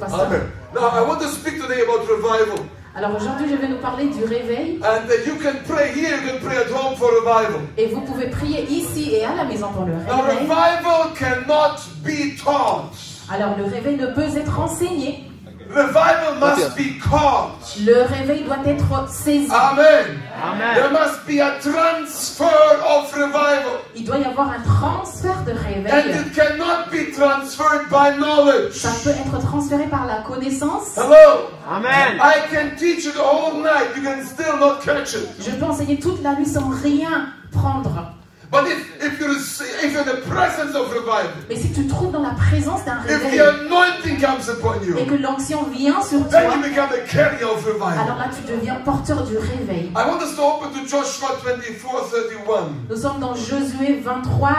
Amen. Now I want to speak today about revival. Alors aujourd'hui, je vais nous parler du réveil. And you can pray here, you can pray at home for revival. Et vous pouvez prier ici et à la maison pour le Now réveil. revival cannot be taught. Alors le réveil ne peut être enseigné. Revival must be caught. Le réveil doit être saisi. Amen. Amen. There must be a transfer of revival. Il doit y avoir un transfert de And réveil. it cannot be transferred by knowledge. Ça peut être transféré par la connaissance. Hello? Amen. I can teach you the whole night. You can still not catch it. Je peux enseigner toute la nuit sans rien prendre. But if you're in the presence of revival, Mais si tu te trouves dans la présence d'un if réveil the anointing comes upon et you, que l'onction vient sur then toi, you become a carrier of alors revival. là tu deviens porteur du réveil. I want us to open to Joshua 24:31. Nous sommes dans Josué 23,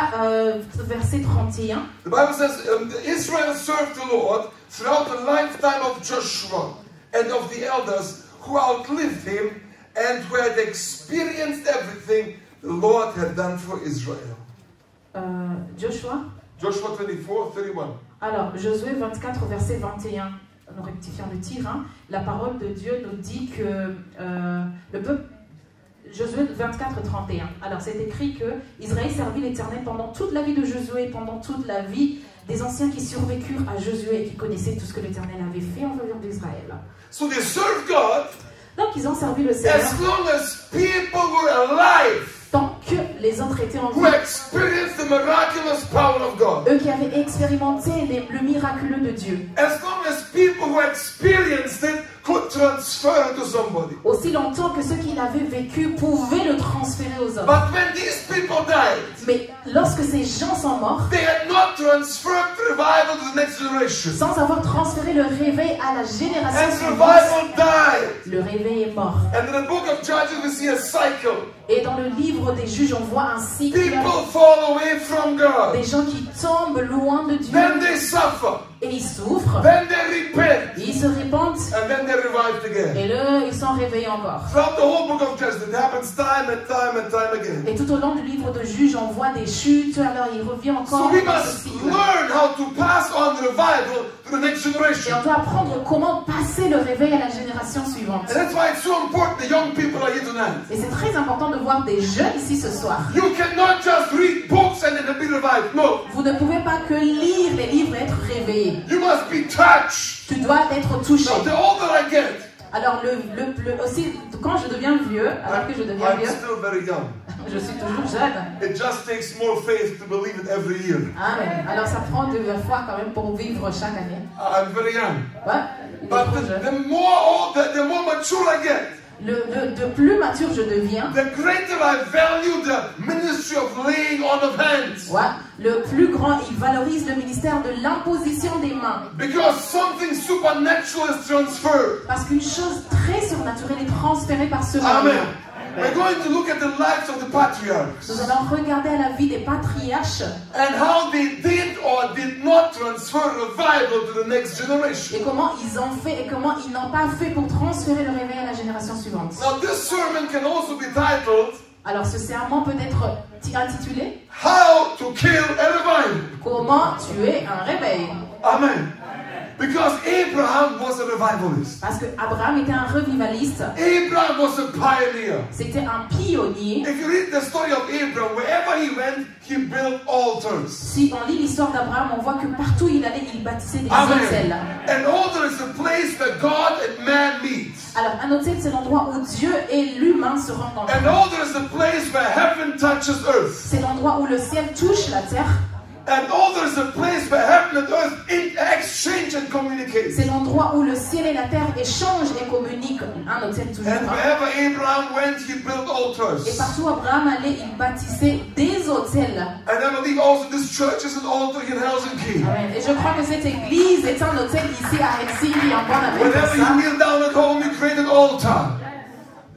verset 31. The Bible says, Israel served the Lord throughout the lifetime of Joshua and of the elders who outlived him and who had experienced everything the Lord had done for Israel. Joshua. Joshua 24:31. Alors, Josué 24, verset 21. Nous rectifions le tir. La parole de Dieu nous dit que le peuple. Josué 24, 31. Alors, c'est écrit que Israël servit l'Éternel pendant toute la vie de Josué, pendant toute la vie des anciens qui survécurent à Josué et qui connaissaient tout ce que l'Éternel avait fait en faveur d'Israël. So they served God Donc, ils ont servi le Seigneur as long as people were alive tant que les autres étaient en who vie. experienced the miraculous power of God. Eux qui avaient expérimenté le miraculeux de Dieu. As long as people who experienced it could transfer it to somebody. Aussi longtemps que ceux qui l'avaient vécu pouvaient le transférer aux autres. But when these people died, Mais lorsque ces gens sont morts, they had not transferred revival to the next generation. sans avoir transféré le réveil à la génération And suivante, revival died. le réveil est mort. And in the book of Judges, we see a cycle. Et dans le livre des juges, on voit un cycle. People fall away from God. Des gens qui tombent loin de Dieu. Then they suffer. Et ils souffrent. Then they repent. Ils se répandent. And then they revived again. Et là, ils sont réveillés encore. Throughout the whole book of Judges, it happens time and time and time again. Et tout au long du livre de juges, on voit des chutes. Alors il revient encore. So we dans ce must cycle. learn how to pass on revival to the next Et generation. on doit apprendre comment passer le réveil à la génération suivante. And that's why it's so important the young people are here tonight. Et c'est très important de voir des jeunes ici ce soir. You cannot just read books and then be revived. No. Vous ne pouvez pas que lire les livres et être réveillé. You must be touched. Tu dois être touché. Now, the older I get, Alors aussi, quand je deviens vieux, alors que je deviens I'm vieux, still very young. je suis toujours jeune. It just takes more faith to believe it every year. Amen. Alors ça prend de la foi quand même pour vivre chaque année. I'm very young. Ouais, il est But trop jeune. the more old, the more mature I get, De plus mature je deviens, the greater I value the ministry of laying on of hands. ouais, le plus grand il valorise le ministère de l'imposition des mains. Because something supernatural is transferred. Parce qu'une chose très surnaturelle est transférée par ce Amen. moyen. We're going to look at the lives of the patriarchs Nous allons regarder à la vie des patriarches and how they did or did not transfer revival to the next generation. et comment ils ont fait et comment ils n'ont pas fait pour transférer le réveil à la génération suivante. Now, this sermon can also be titled, Alors ce sermon peut être intitulé How to Kill a Revival. Comment tuer un réveil. Amen. Because Abraham was a revivalist. Parce que Abraham était un revivaliste. Abraham was a pioneer. C'était un pionnier. If you read the story of Abraham, wherever he went, he built altars. Si on lit l'histoire d'Abraham, on voit que partout où il allait, il bâtissait des Amen. hôtels. An altar is a place where God and man meet. Alors un hôtel, c'est l'endroit où Dieu et l'humain se rencontrent. An altar is a place where heaven touches earth. C'est l'endroit où le ciel touche la terre. An altar is a place where heaven and earth exchange and communicate. C'est l'endroit où le ciel et la terre échangent et communiquent. Un hôtel toujours. And wherever Abraham went, he built altars. Et partout où Abraham allait, il bâtissait des hôtels. And I believe also this church is an altar in Helsinki. Amen. Et je crois que cette église est un hôtel ici à Helsinki, en bonne Whenever you ça. kneel down at home, you create an altar.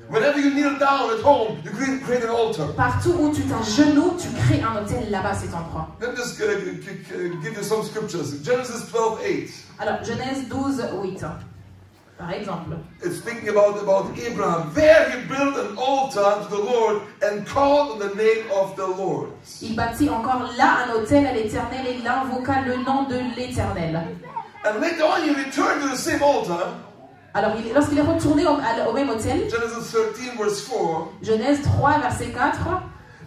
Whenever you kneel down at home, you create an altar. Partout où tu t'agenouilles, tu crées un hôtel là-bas, cet endroit. Let me just give you some scriptures. Genesis 12:8. Alors, Genèse 12, 8. Par exemple. It's speaking about Abraham. There he built an altar to the Lord and called on the name of the Lord. Il bâtit encore là un hôtel à l'Éternel et il invoqua le nom de l'Éternel. And later on, he returned to the same altar. Alors, lorsqu'il est retourné au même autel, Genesis 13, verse 4. Genèse 3, verset 4,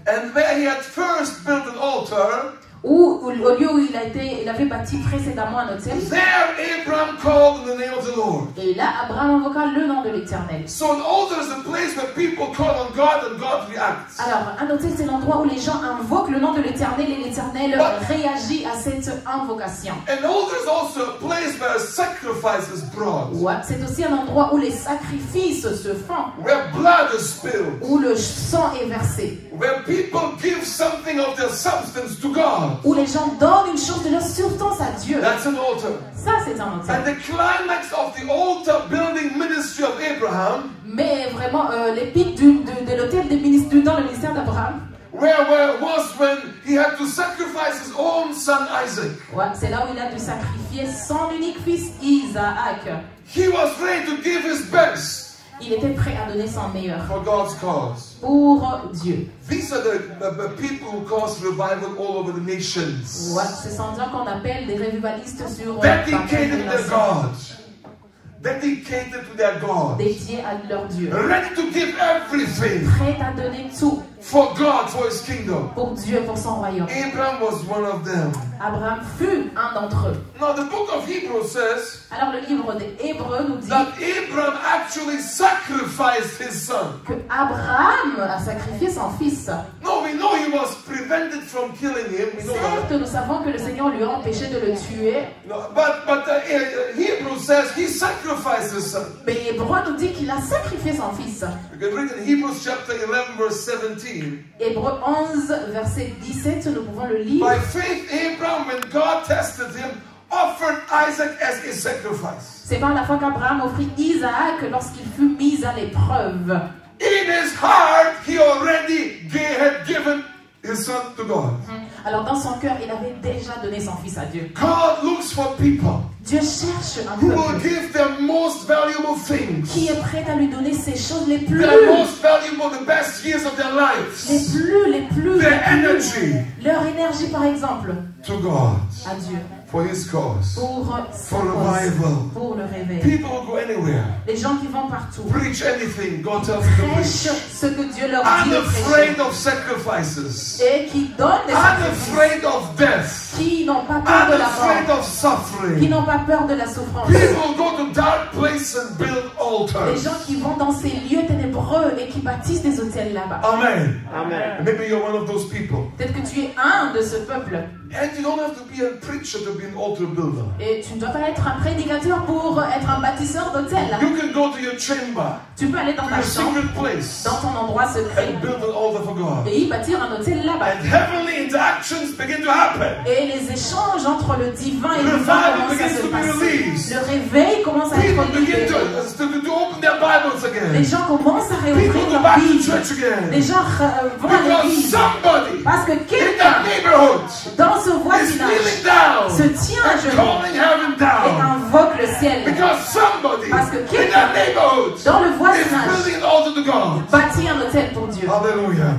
And where he had first built an altar, où au lieu où il avait bâti précédemment un autel, there Abraham called in the name of the Lord. et là, Abraham invoqua le nom de l'Éternel. So an altar is a place where people call on God and God reacts. Alors, un autel, c'est l'endroit où les gens invoquent le nom de l'Éternel et l'Éternel réagit à cette invocation. An altar is also a place where a sacrifice is brought, Ouais, c'est aussi un endroit où les sacrifices se font, where blood is spilled, où le sang est versé, where people give something of their substance to God. où les gens donnent une chose de leur substance à Dieu. That's an altar. Ça, c'est un autel. And the climax of the altar building ministry of Abraham, Mais vraiment, les pics de l'autel des ministres dans le ministère d'Abraham, where was when he had to sacrifice his own son Isaac. ouais, c'est là où il a dû sacrifier son unique fils Isaac. He was ready to give his best Il était prêt à donner son meilleur for God's cause. pour Dieu. These are the people who cause revival all over the nations. Ouais, ce sont des gens qu'on appelle des revivalistes sur Dedicated to their God. Dedicated to their God. dédiés à leur Dieu, Ready to give everything prêts à donner tout for God, for His kingdom. pour Dieu, pour son royaume. Abraham was one of them. Abraham fut un d'entre eux. Now the book of Hebrews says Alors le livre des Hébreux nous dit that Abraham actually sacrificed his son. que Abraham a sacrifié son fils. No, we know he was prevented from killing him. We know that. Certes, nous savons que le Seigneur lui a empêché de le tuer, No, but Hebrews says he sacrificed his son. mais Hébreux nous dit qu'il a sacrifié son fils. You can read in Hebrews chapter 11 verse 17. Hébreux 11, verset 17, nous pouvons le lire. By faith Abraham, when God tested him, offered Isaac as a sacrifice. C'est par la foi qu'Abraham offrit Isaac lorsqu'il fut mis à l'épreuve. In his heart, he already had given his son to God. Alors dans son cœur, il avait déjà donné son fils à Dieu. God looks for people Dieu cherche un who will peuple give their most valuable things, qui est prêt à lui donner ses choses les plus, their most valuable, the best years of their lives, their energy leur énergie par exemple, to God à Dieu, for His cause, pour sa for cause, revival. pour le réveil. People will go anywhere, Les gens qui vont partout preach anything God tells them to prêchent preach. ce que Dieu leur dit de Unafraid prêcher of sacrifices, et qui donnent des sacrifices, unafraid of death, qui n'ont pas peur de la unafraid mort, of qui suffering. n'ont pas peur de la souffrance. People go to dark places and build Les altars. gens qui vont dans ces lieux ténébreux et qui bâtissent des hôtels là-bas. Amen. Amen. Maybe you're one of those people. Peut-être que tu es un de ce peuple. And you don't have to be a preacher to be an altar builder. Et tu ne dois pas être un prédicateur pour être un bâtisseur d'hôtel. You can go to your chamber, Tu peux aller dans to ta your chambre, secret place, dans ton endroit secret, and build an altar for God. et y bâtir un hôtel là-bas. And heavenly interactions begin to happen. Et les échanges entre le divin et le Revival humain commencent à begins se to be passer. released. Le réveil commence à People être begin libéré. to open their Bibles Les again. gens commencent à People réouvrir go leur back to Bible. church Les again. gens vont à Because l'église. somebody Parce que in quelqu'un that neighborhood dans ce is voisinage kneeling down se tient à and genoux calling heaven et down. invoque le ciel. Because somebody Parce que in quelqu'un that neighborhood dans le is voisinage building an altar to God. bâtit un hôtel pour Dieu. Hallelujah.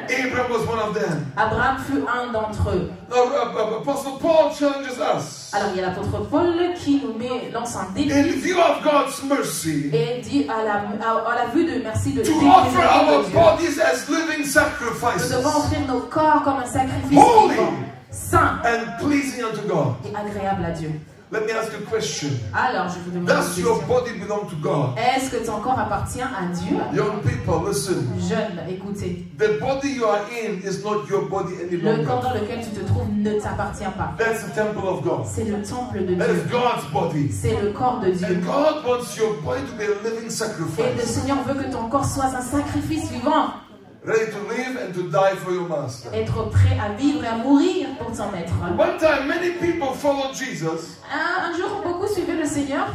Abraham was one of them. Abraham fut un d'entre eux. Now, Apostle Paul challenges us. Alors il y a l'apôtre Paul qui nous lance un défi In view of God's mercy, et dit à la vue de merci de to Dieu, offer our Dieu, bodies as living nous sacrifices, devons offrir nos corps comme un sacrifice Holy. vivant, saint and pleasing unto God. et agréable à Dieu. Let me ask you a question. Alors je vous demande Does une your question. body belong to God? Est-ce que ton corps appartient à Dieu? Young people, listen. Jeunes, écoutez. The body you are in is not your body any Le corps longer. dans lequel tu te trouves ne t'appartient pas. That's the temple of God. C'est le temple de That Dieu. is God's body. C'est le corps de Dieu. And God wants your body to be a living Et le sacrifice, Seigneur veut que ton corps soit un sacrifice vivant. ready to live and to die for your master. Être prêt à vivre et à mourir pour ton maître. One time, many people followed Jesus, Un jour, beaucoup suivaient le Seigneur.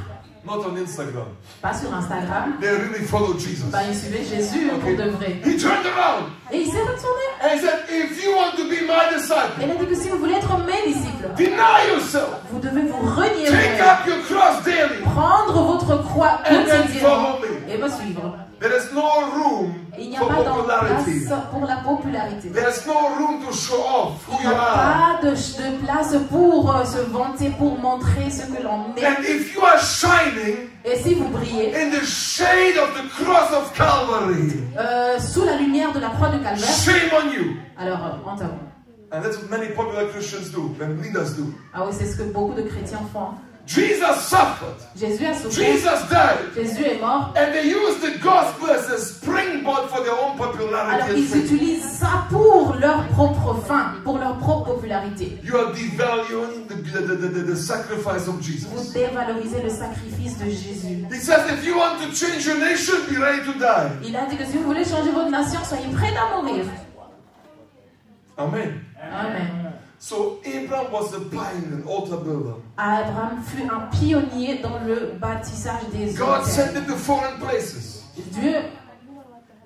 not on Instagram. Pas sur Instagram. They really followed Jesus. Bah, ils suivaient Jésus pour de vrai. He turned around Et il s'est retourné. and he said, if you want to be my Et disciple, il a dit que si vous voulez être mes disciples, deny yourself, vous devez vous renier take vous-même, up your cross daily, prendre votre croix and then quotidiennement follow me. et me suivre. There is no room Il n'y a for pas popularity. d'emplace pour la popularité. There is no room to show off who Il n'y you a are. pas de place place pour se vanter, pour montrer ce que l'on est. And if you are shining Et si vous brillez in the shade of the cross of Calvary, sous la lumière de la croix de Calvaire, shame on you. alors honte à vous. And that's what many popular Christians do, and leaders do. Ah oui, c'est ce que beaucoup de chrétiens font. Jesus suffered. Jésus a souffert. Jesus died. Jésus est mort. And they use the gospel as a springboard for their own Alors popularity. and ils fame. utilisent ça pour leur propre fin, pour leur propre popularité. You are devaluing the sacrifice of Vous Jesus. dévalorisez le sacrifice de Jésus. He says, if you want to change your nation, be ready to die. Il a dit que si vous voulez changer votre nation, soyez prêts à mourir. Amen. Amen. So Abraham was a pioneer, an altar builder. Abraham fut un pionnier dans le bâtissage des God sent autels. him to foreign places.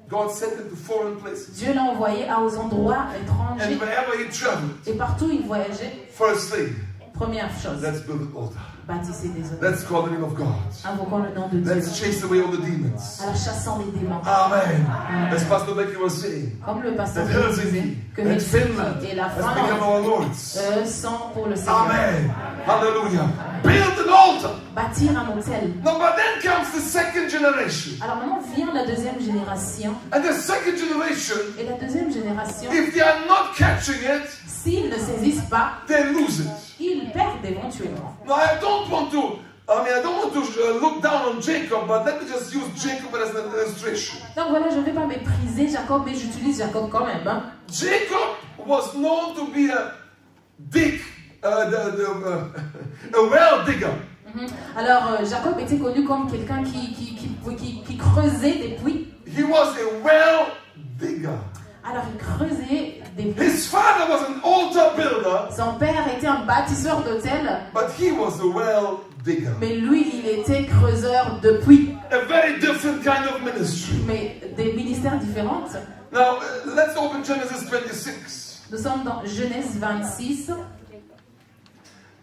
God sent him to foreign places. Dieu l'a envoyé aux endroits And étrangers. wherever he traveled, Et partout il voyageait, first thing, première chose, let's build an altar. bâtissez des autels. Let's call the name of God. Invoquons le nom de Dieu. Let's chase away all the demons. Alors chassons les démons. Amen. As Pastor Becky was saying, Comme le pasteur that disait Helsinki, que that Helsinki Finland et la has become Finlande our lords. sont pour le Seigneur. Amen. Hallelujah. Build an altar. Bâtir un autel. No, but then comes the second generation. Alors maintenant vient la deuxième génération. And the second generation, Et la deuxième génération, if they are not catching it, s'ils ne saisissent pas, they lose it. ils perdent éventuellement. Now, I don't want to look down on Jacob, but let me just use Jacob as an illustration. Donc voilà, je ne vais pas mépriser Jacob, mais j'utilise Jacob quand même. Hein. Jacob was known to be a well digger. Alors Jacob était connu comme quelqu'un qui creusait des puits. He was a well digger. Alors il creusait des puits. His father was an altar builder, Son père était un bâtisseur d'autel, but he was a well digger. mais lui il était creuseur de puits. A very different kind of ministry. Mais des ministères différents. Now, let's open Genesis 26. Nous sommes dans Genèse 26.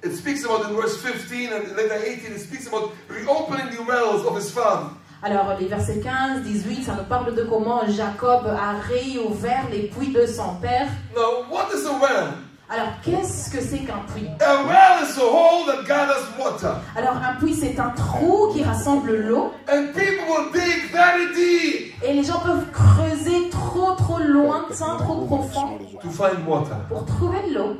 It speaks about in verse 15 and later 18, it speaks about reopening the wells of his father. Alors les versets 15, 18, ça nous parle de comment Jacob a réouvert les puits de son père. Now, what is a well? Alors qu'est-ce que c'est qu'un puits? A well is a hole that gathers water. Alors un puits c'est un trou qui rassemble l'eau And people will dig very deep et les gens peuvent creuser trop lointain, trop profond to find water. pour trouver de l'eau.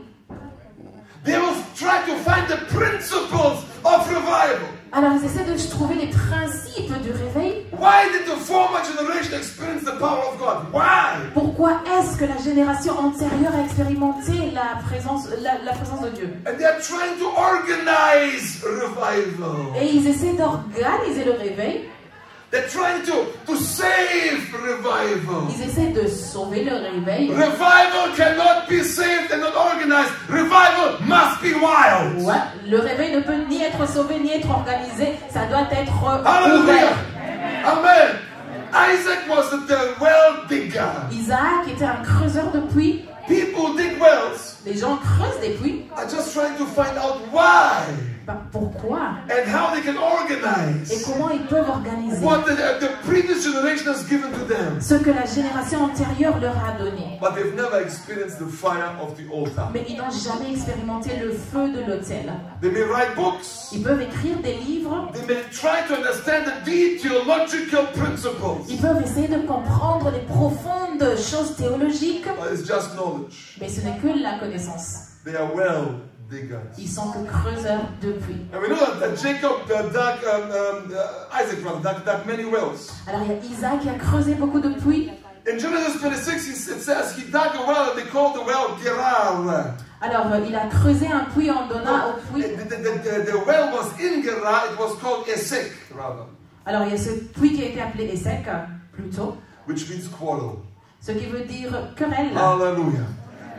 They will try to find the principles of revival. Alors ils essaient de trouver les principes du réveil. Why did the former generation experience the power of God? Why? Pourquoi est-ce que la génération antérieure a expérimenté la présence de Dieu? And they are trying to organize revival. Et ils essaient d'organiser le réveil. They're trying to save revival. Ils essaient de sauver le réveil. Revival cannot be saved and not organized. Revival must be wild. Ouais, le réveil ne peut ni être sauvé ni être organisé. Ça doit être Hallelujah. ouvert. Amen. Isaac was the well digger. Isaac était un creuseur de puits. People dig wells. Les gens creusent des puits. Are just trying to find out why Ben, pourquoi? and how they can Et organize comment ils peuvent organiser what the previous generation has given to them. ce que la génération antérieure leur a donné. But they've never experienced the fire of the altar. Mais ils n'ont jamais expérimenté le feu de l'autel. They may write books. Ils peuvent écrire des livres. They may try to understand the deep theological principles. Ils peuvent essayer de comprendre les profondes choses théologiques. But it's just knowledge. Mais ce n'est que la connaissance. They are well diggers. Ils sont que creuseurs de puits. And we know that Jacob Isaac dug many wells. Alors il y a Isaac qui a creusé beaucoup de puits. In Genesis 26, it says he dug a well and they called the well Gerar. Alors il a creusé un puits en donnant au puits. The well was in Gerar, it was called Esek, rather. Alors il y a ce puits qui a été appelé Esek, plutôt, Which means quarrel. ce qui veut dire querelle. Hallelujah.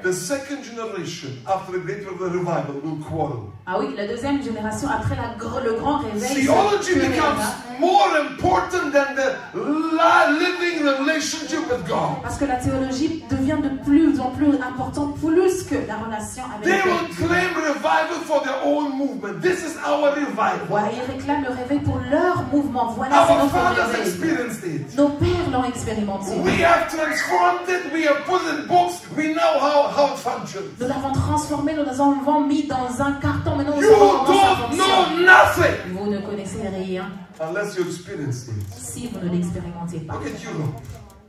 The second generation after the great revival will quarrel. Ah oui, la deuxième génération, après le grand réveil, Theology se becomes querellera. more important than the living relationship with God. Parce que la théologie devient de plus en plus importante, plus que la relation avec They Dieu. will claim revival for their own movement. This is our revival. Ouais, ils réclament le réveil pour leur mouvement mouvement. Voilà, c'est Our notre fathers réveil. experienced it. Nos pères l'ont expérimenté. We have transformed it. We have put it in books. We know how it functions. Nous l'avons transformé, nous l'avons mis dans un carton. Maintenant, nous You savons comment ça don't fonctionne. know nothing Vous ne connaissez rien unless you experience it. si vous ne l'expérimentez pas. Look at Europe.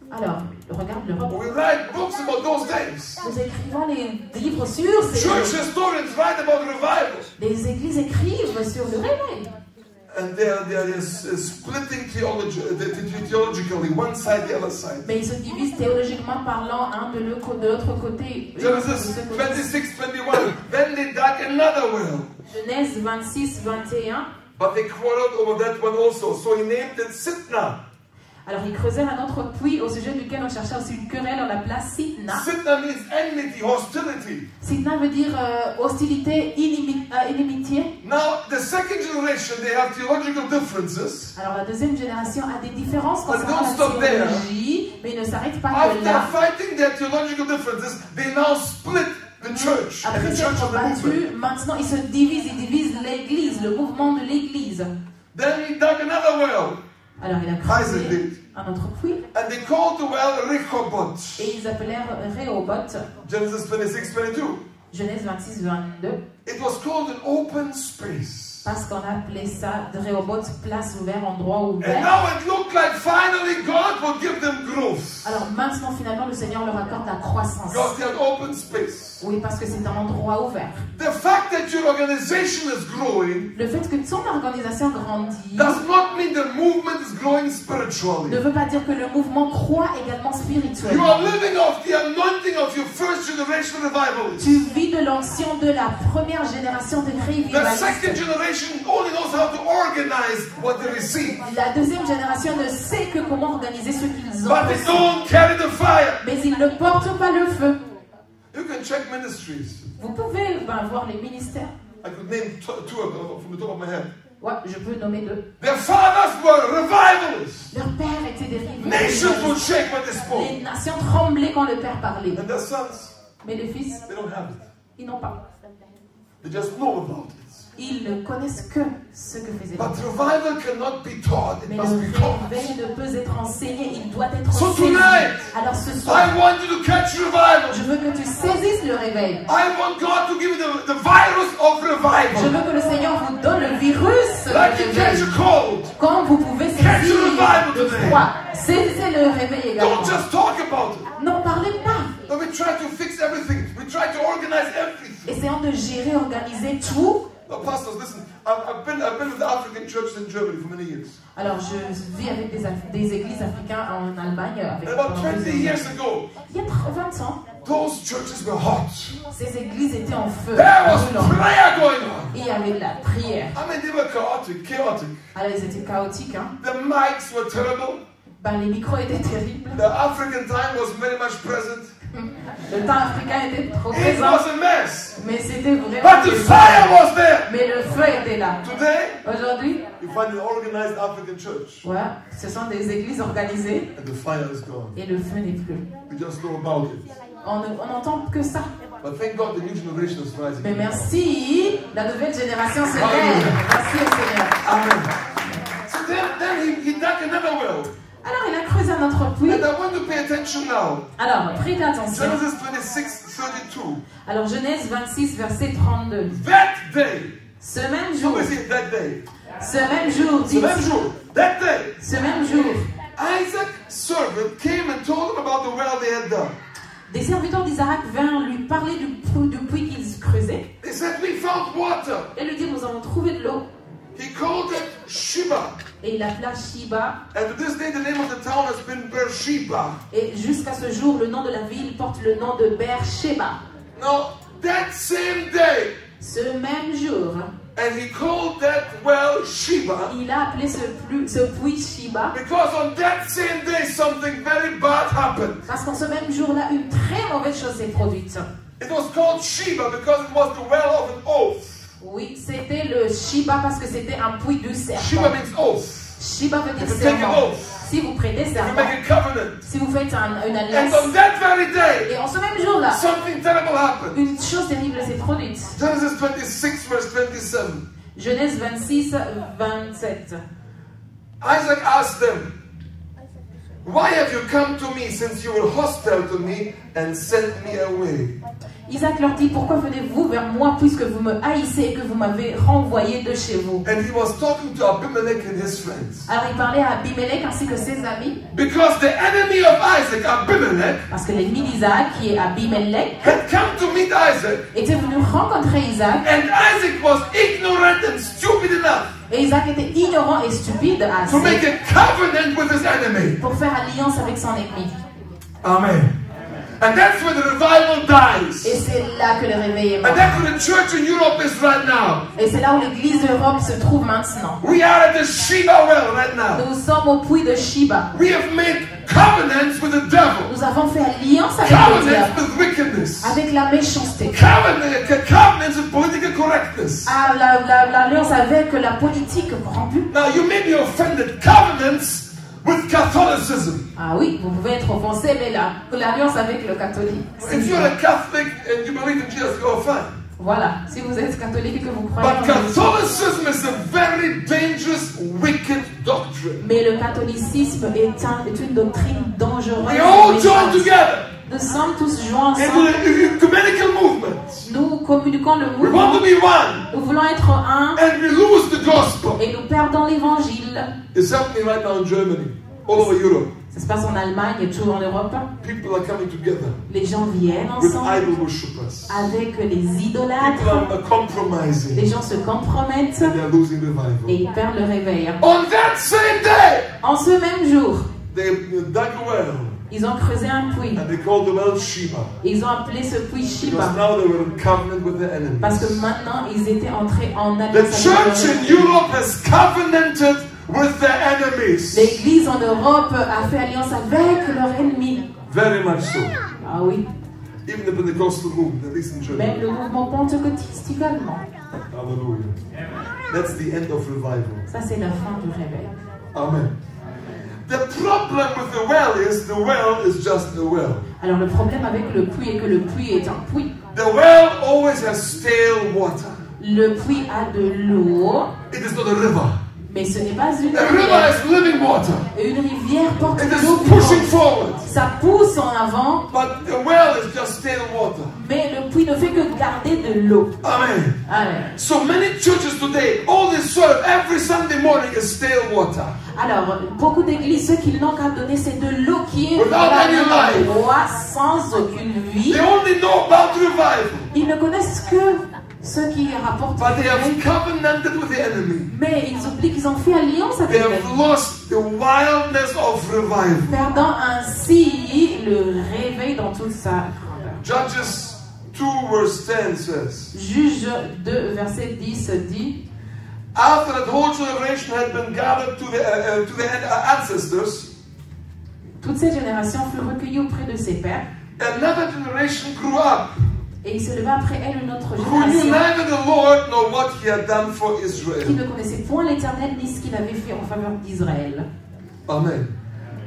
Alors, regarde l'Europe. We write books about those days. Nous écrivons les livres sur ces Church historians write about revival. Les églises écrivent sur le réveil. And they're splitting theologically, one side, the other side. Mais ils se divisent théologiquement parlant, de l'autre côté. Genesis 26:21. Then they dug another well. Genèse 26, 21. But they quarreled over that one also. So he named it Sitna. Alors ils creusèrent un autre puits au sujet duquel on cherchait aussi une querelle, on l'appela Sitna. Sitna means enmity, hostility. Sitna veut dire hostilité, inimitié. Now, the second generation, they have theological differences. Alors la deuxième génération a des différences But concernant don't stop la there. théologie, mais ils ne s'arrêtent pas que After là. fighting their theological differences, they now split the church and Après the s'être church of the movement. battus, maintenant ils se divisent, ils divisent l'église, le mouvement de l'église. Then he dug another well. Alors il a Isaac creusé did. un autre puits And they called the well Rehoboth. et ils appelèrent Rehoboth. Genesis 26:22. Genèse 26, 22. It was called an open space. Parce qu'on appelait ça de Rehoboth, place ouverte, endroit And ouvert. now it looked like finally God will give them growth. Alors maintenant, finalement, le Seigneur leur accorde la croissance. Because they had open space. Oui, parce que c'est un endroit ouvert. The fact that your organization is growing Le fait que son organisation grandit does not mean the movement is growing ne spiritually. veut pas dire que le mouvement croît également You spirituellement. are living off the anointing of your first generation revivalists. Tu vis de l'onction de la première génération de The revivalistes. second generation only knows how to organize what they receive. La deuxième génération ne sait que comment organiser ce qu'ils ont But they reçu. don't carry the fire. Mais ils ne portent pas le feu. You can check ministries. Vous pouvez voir les ministères. I could name two of them from the top of my head. Ouais, je peux nommer deux. Their fathers were revivalists. Leur père était des Nations would revivalistes. shake when they spoke. Les nations tremblaient quand le père parlait. And their sons, Mais les fils, they don't have it. ils n'ont pas. They just know about it. Ils ne connaissent que ce que faisait But le père. revival cannot be taught. It Mais must be le taught. réveil ne peut être enseigné, il doit être So saisi. tonight, Alors ce soir, I want you to catch revival. je veux que tu saisisses le réveil. I want God to give you the virus of Je revival. veux que le Seigneur vous donne le virus du Like you catch réveil. a cold. Quand vous pouvez Catch saisir the revival le today. froid, saisissez le réveil également. Don't just talk about it. N'en parlez pas. But we try to fix everything. We try to organize everything. Essayons de gérer, organiser tout. Now, pastors, listen. I've been with the African churches in Germany for many years. Alors, je vis avec des églises africaines en Allemagne. Avec And about pendant 20 plusieurs years années. ago, Il y a 20 ans, those churches were hot. ces églises étaient en feu. There was brûlant. prayer going on. Et il y avait de la prière. I mean, they were chaotic. Alors, ils étaient chaotiques. Hein. The mics were terrible. Ben, les micros étaient terribles. The African time was very much present. Le temps africain était trop It présent. was a mess. Mais c'était vraiment... But the fire was there. Mais le feu était là. Today, Aujourd'hui, you find an organized African church. ouais, ce sont des églises organisées. And the fire is gone. Et le feu n'est plus. We just know about it. On n'entend que ça. But thank God the new generation is rising. Mais merci, la nouvelle génération se lève. Merci au Seigneur. Amen. So then he dug another well. Alors, il a creusé un autre puits. And I want to pay attention now. Alors, prêtez attention. Genesis 26:32. Alors, Genèse 26, verset 32. That day. Ce même jour, Somebody say that day. ce même jour, The dit, même jour. That day. ce même jour, Isaac's servant came and told him about the well they had dug. des serviteurs d'Isaac vinrent lui parler du puits qu'ils creusaient They said, we found water. et lui dire, nous avons trouvé de l'eau. He called it Sheba. Et il appela Shiba. And to this day, the name of the town has been Beersheba. Et jusqu'à ce jour, le nom de la ville porte le nom de Beersheba. Now, that same day, Ce même jour, and he called that well Sheba, il a appelé ce puits Shiba. because on that same day, something very bad happened. Parce qu'en ce même jour-là, une très mauvaise chose s'est produite. It was called Sheba because it was the well of an oath. Oui, c'était le Shiba parce que c'était un puits du Sheba serpent. means oath. Shiba veut dire If you take an serment. oath, Si vous prêtez if you serment, make a covenant. si vous faites une And alliance, on that very day, et en ce même jour-là, something terrible happened. une chose terrible s'est produite. Genesis 26, verse 27. Genèse 26, 27. Isaac asked them, "Why have you come to me since you were hostile to me and sent me away?" Isaac leur dit, pourquoi venez-vous vers moi puisque vous me haïssez et que vous m'avez renvoyé de chez vous? And he was talking to Abimelech and his friends. Alors il parlait à Abimelech ainsi que ses amis. Because the enemy of Isaac, Abimelech, Parce que l'ennemi d'Isaac, qui est Abimelech, had come to meet Isaac. était venu rencontrer Isaac. And Isaac was ignorant and stupid enough Et Isaac était ignorant et stupide to make assez a covenant with his enemy. pour faire alliance avec son ennemi. Amen. And that's where the revival dies. Et c'est là que le réveil est mort. And that's where the church in Europe is right now. Et c'est là où l'église d'Europe se trouve maintenant. We are at the Sheba well right now. Nous sommes au puits de Shiba. We have made covenants with the devil. Nous avons fait alliance avec le Covenants diable, with wickedness. avec la méchanceté. Covenants with political correctness. L'alliance avec la politique corrompue. Now you may be offended. Covenants with Catholicism. Ah oui, vous pouvez être offensé, mais l'alliance avec le catholique. If you're a Catholic and you believe in Jesus, you're fine. Voilà, si vous êtes catholique et que vous croyez en But Jésus. Catholicism is a very dangerous, wicked doctrine. Mais le catholicisme est une doctrine dangereuse. We all join méchante. together Nous sommes tous joints into ensemble. the ecumenical movement. Nous communiquons le We mouvement. want to be one, Nous voulons être un and we lose the gospel. et nous perdons l'évangile. It's happening right now in Germany, all over Europe. Ça se passe en Allemagne et toujours en Europe. People are coming together Les gens viennent with ensemble idol worshippers. avec les People idolâtres. are compromising, Les gens se compromettent and they're losing et revival. ils perdent le réveil. On that same day, En ce même jour, they dug a well, ils ont creusé un puits. and they called the well Sheba. Et ils ont appelé ce puits Because Shiba. now they were in covenant with their Parce que enemies. maintenant, ils étaient entrés en The alliance church in avec eux. Europe has covenanted with their enemies. L'église en Europe a fait alliance avec leurs ennemis. Very much so. Ah oui, Even the Pentecostal movement, at least in même Germany. le mouvement pentecôtiste également. Hallelujah. That's the end of revival. Ça, c'est la fin du réveil. Amen. The problem with the well is just a well. Alors le problème avec le puits est que le puits est un puits. The well always has stale water. Le puits a de l'eau, It is not a river. mais ce n'est pas une A river rivière. is living water. Et une rivière porte It de is l'eau pushing vivante. forward. Ça pousse en avant, But the well is just stale water. mais le puits ne fait que garder de l'eau. Amen. Amen. So many churches today, all they serve every Sunday morning is stale water. Alors, beaucoup d'églises, ce qu'ils n'ont qu'à donner, c'est de l'eau qui est Without any life. droit, sans aucune vie. They only know about revival, Ils ne connaissent que ce qui rapporte but they have vie, covenanted with the enemy. mais ils oublient qu'ils ont fait alliance They avec have l'ennemi, lost the wildness of revival. perdant ainsi le réveil dans toute sa grandeur. Judges 2 verse 10 says, Juge 2, verset 10 dit, after that whole generation had been gathered to the ancestors, toute cette génération fut recueillie auprès de ses pères, another generation grew up et il se leva après elle une autre who knew génération neither the Lord nor what he had done for qui Israel. ne connaissait point l'Éternel ni ce qu'il avait fait en faveur d'Israël. Amen.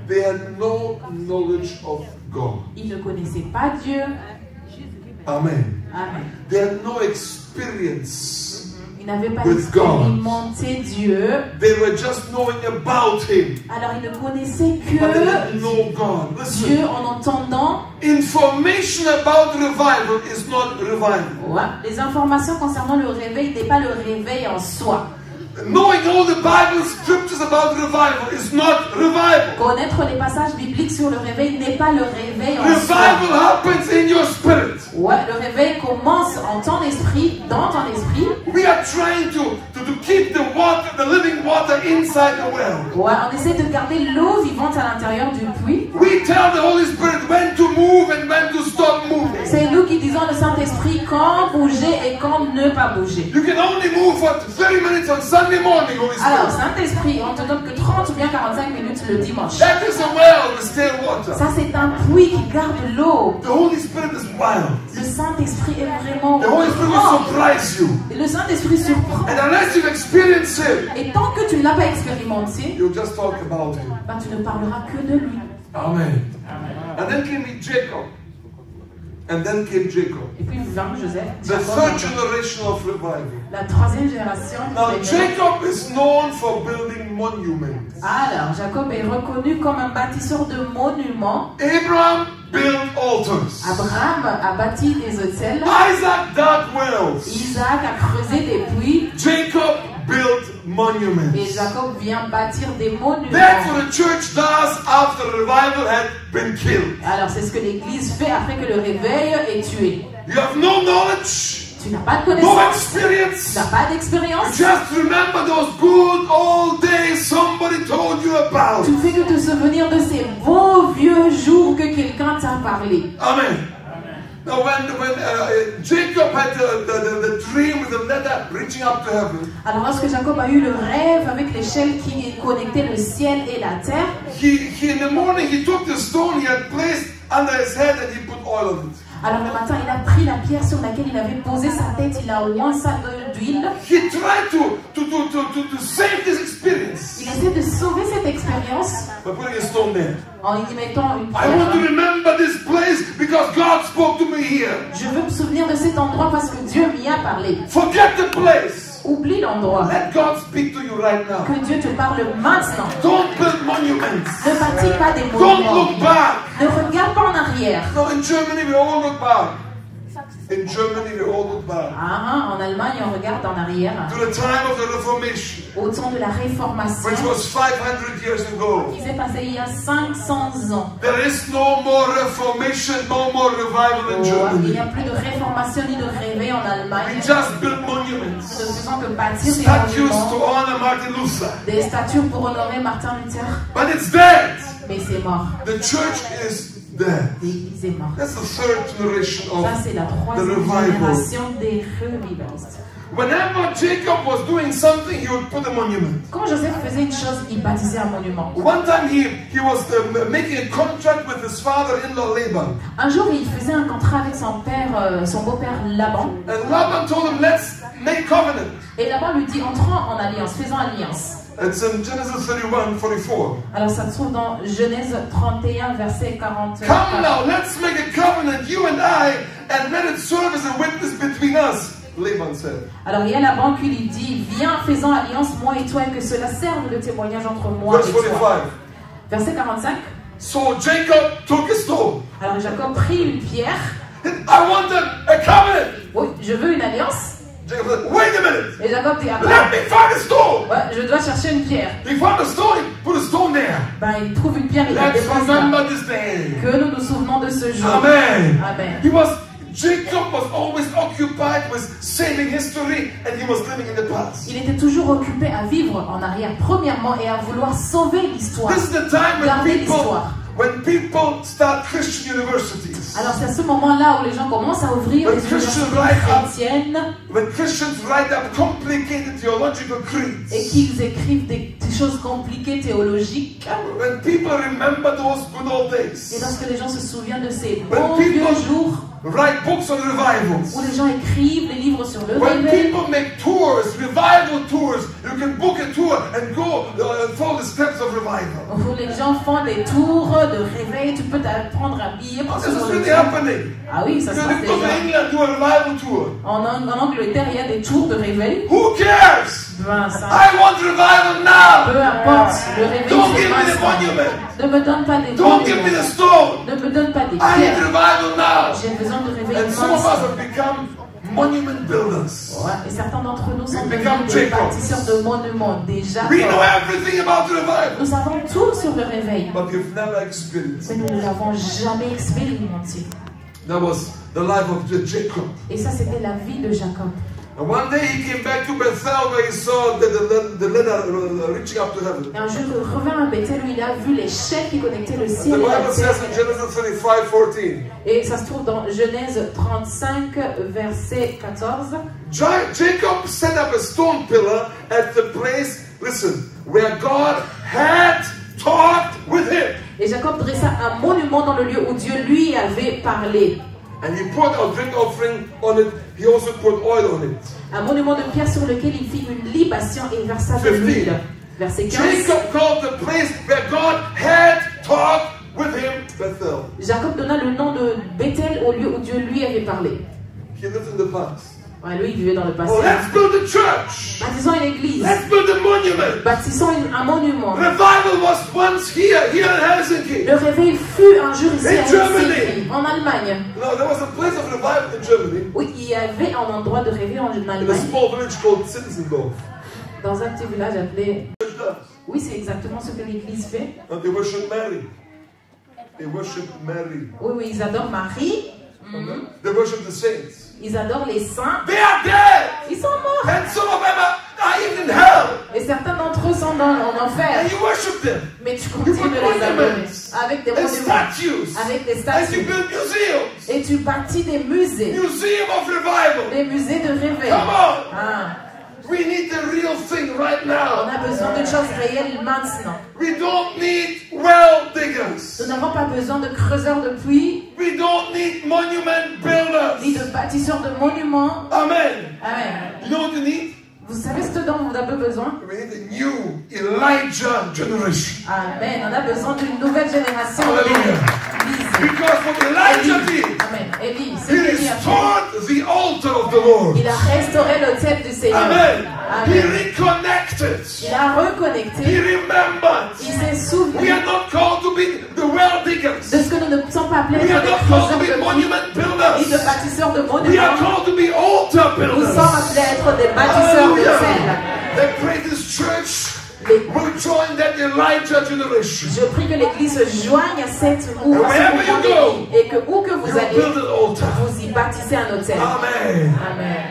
They had no knowledge of God. Ils ne connaissaient pas Dieu. Amen. Amen. They had no experience. Ils n'avaient pas With God. expérimenté Dieu. They were just knowing about him, Alors ils ne connaissaient but they didn't que know God. Listen, Dieu en entendant. information about revival is not revival. Ouais. Les informations concernant le réveil n'est pas le réveil en soi. Knowing all the Bible scriptures about revival is not revival. Connaître les passages bibliques sur le réveil n'est pas le réveil en Revival soi. happens in your spirit. Ouais, le réveil commence en ton esprit, dans ton esprit. We are trying to keep the water, the living water inside the well. Ouais, on essaie de garder l'eau vivante à l'intérieur du puits. We tell the Holy Spirit when to move and when to stop moving. C'est nous qui disons au Saint-Esprit quand bouger et quand ne pas bouger. You can only move for 30 minutes on Sunday morning, Holy Alors, Spirit. Saint-Esprit, on te donne que 30 ou bien 45 minutes le dimanche. That is a well with stale water. Ça, c'est un puits qui garde l'eau. The Holy Spirit is wild. Le Saint-Esprit est vraiment The Holy Spirit will grand. surprise you. Et le Saint-Esprit surprend. And unless you've experienced Him, Et tant que tu ne l'as pas expérimenté, you'll just talk about Him. ben, tu ne parleras que de lui. Amen. And then came Jacob. And then came Jacob. Et puis vint Joseph. The third generation of revival. La troisième génération. Now Jacob is known for building monuments. Alors, Jacob est reconnu comme un bâtisseur de monuments. Abraham built altars. Abraham a bâti des autels. Isaac dug wells. Isaac a creusé des puits. Jacob built monuments. Et Jacob vient bâtir des monuments. That's what the church does after the revival had been killed. Alors, c'est ce que l'Église fait après que le réveil est tué. You have no knowledge. Tu n'as pas de No connaissance. experience. Tu n'as pas d'expérience. Just remember those good old days somebody told you about. Tu ne fais que te souvenir de ces beaux vieux jours que quelqu'un t'a parlé. Amen. Now when Jacob had the dream with the ladder reaching up to heaven, Alors lorsque Jacob a eu le rêve avec l'échelle qui connectait le ciel et la terre, he in the morning he took the stone he had placed under his head and he put oil on it. alors le matin il a pris la pierre sur laquelle il avait posé sa tête, il a oint ça d'huile. He tried to save this experience Il essaie de sauver cette expérience by putting a stone there. en y mettant une I want to pierre. remember this place because God spoke to me here. Je veux me souvenir de cet endroit parce que Dieu m'y a parlé. Forget the place. Oublie l'endroit. Let God speak to you right now. Que Dieu te parle maintenant. Don't build monuments. Ne bâtis pas des Don't monuments. look back. Ne regarde pas en arrière. No, in Germany we all look back. In Germany we all look back. En Allemagne, on regarde en arrière. To the time of the Reformation, Au temps de la Réformation, which was 500 years ago. qui s'est passé il y a 500 ans. There is no more Reformation, no more revival in Il Germany. n'y a plus de réformation ni de réveil en Allemagne. We just built Nous monuments. ne faisons que bâtir des Statues to monuments, honor Martin Luther. des statues pour honorer Martin Luther. But it's dead. Mais c'est mort. The church is dead. L'Église est morte. That's the third generation Ça, of c'est la the troisième revival. génération des revivalistes. Whenever Jacob was doing something, he would put a monument. Quand Joseph faisait une chose, il bâtissait un monument. One time he was making a contract with his father-in-law Laban. Un jour, il faisait un contrat avec son père, son beau-père Laban. And Laban told him, let's make covenant. Et Laban lui dit, entrons en alliance, faisons alliance. It's in Genesis 31, 44. Alors ça se trouve dans Genèse 31, verset 44. Come now, let's make a covenant, you and I, and let it serve as a witness between us, Laban said. Alors il y a Laban qui lui dit, viens, faisons alliance, moi et toi, et que cela serve de témoignage entre moi Verse et toi. 45. Verset 45. So Jacob took a stone. Alors Jacob prit une pierre. I want a covenant. Oui, je veux une alliance. Jacob said, wait a minute. Et Jacob dit, attends, Let me find a stone. ouais, je dois chercher une pierre. He found a stone, he put a stone there. Ben, il trouve une pierre et il la Let's dépose là. remember this day. Que nous nous souvenons de ce jour. Amen. Amen. Jacob was always occupied with saving history and he was living in the past. Il était toujours occupé à vivre en arrière, premièrement, et à vouloir sauver l'histoire. This is the time Garder l'histoire. when people start Christian universities. Alors c'est à ce moment-là où les gens commencent à ouvrir When les universités Christians write up- chrétiennes When Christians write up complicated theological et creeds. qu'ils écrivent des choses compliquées théologiques. When people remember those good old Et days. lorsque les gens se souviennent de ces When bons people- vieux jours Write books on revivals. où les gens écrivent les livres sur le When réveil, people make tours, revival tours, you can book a tour and go follow the steps of revival. où les gens font des tours de réveil, tu peux prendre un billet pour This is sur le really tour. happening. Ah oui, ça You se can passe go to déjà. England, do a revival tour. En Angleterre, il y a des tours de réveil. Who cares? Ben, ça, I want revival now. peu importe, le réveil Don't c'est give me the maintenant. monument. Ne me donne pas des Don't give me the monuments. stone. Ne me donne pas des I need pierres. revival now. J'ai besoin de réveil And some of us maintenant. have become monument builders. Ouais, et certains d'entre nous sont We devenus become des Jacob. bâtisseurs de monuments déjà. We know everything about the revival, Nous savons tout sur le réveil, but we've never experienced mais it. nous ne l'avons jamais expérimenté. That was the life of Jacob. Et ça, c'était la vie de Jacob. And one day he came back to Bethel where he saw the ladder reaching up to heaven. Et un jour, il revint à Bethel où il a vu l'échelle qui connectait le The ciel et la Bible says in terre. Genesis 35:14, Et ça se trouve dans Genèse 35, verset 14. Jacob set up a stone pillar at the place, listen, where God had talked with him. Et Jacob dressa un monument dans le lieu où Dieu lui avait parlé. And he put a drink offering on it. He also put oil on it. Un monument de pierre sur lequel il fit une libation et versa de 15. l'huile. Verset 15. Jacob called the place where God had talked with him Bethel. Jacob donna le nom de Bethel au lieu où Dieu lui avait parlé. He lived in the past. Ouais, lui, il vivait dans le passé. Oh, let's build a church. Bâtissons une église. Let's build a monument. Bâtissons un monument. Revival was once here in Helsinki. Le réveil fut un jour ici à Germany. Helsinki, en Allemagne. No, there was a place of revival in Germany. Oui, il y avait un endroit de réveil en In a Allemagne, small village called Zinzendorf. dans un petit village appelé... Church does. Oui, c'est exactement ce que l'église fait. And they worship Mary. They worship Mary. Oui, oui, ils adorent Marie. They worship the saints. Ils adorent les saints. They are dead. Ils sont morts. And some of them are even in hell. Et certains d'entre eux sont en enfer. And you worship them. Mais tu continues de les adorer. Avec des And monuments. statues. Avec des And you statues. build museums. Et tu bâtis des musées. Museum of revival. Des musées de réveil. Come on. Ah. We need the real thing right On now. a besoin d'une chose réelle maintenant. We don't need well diggers. Nous n'avons pas besoin de creuseurs de puits, We don't need monument ni builders. de bâtisseurs de monuments. Amen. Amen. You know what you need? Vous savez ce dont vous avez besoin? We need a new Elijah generation. Amen. On a besoin d'une nouvelle génération. Hallelujah. Because what Elijah did, Amen. Élie, he c'est Élie a fait. restored the altar of the Lord. Il a restauré l'autel du Seigneur. Amen. He Amen. reconnected. Il a He reconnecté. remembered. Il s'est We souvenu are not called to be the well diggers. de ce que nous ne sommes pas appelés We à are être des not called to creuseurs be de puits monument ni de builders. bâtisseurs de We are monuments. called to be altar Nous builders. sommes appelés à être des bâtisseurs de sel. That pray this church Les- will join that Elijah generation. Je prie que l'Église se joigne à cette ou à ce Wherever mouvement you go, d'Élie et que où que vous You allez, build an altar. vous y bâtissez un autel. Amen. Amen.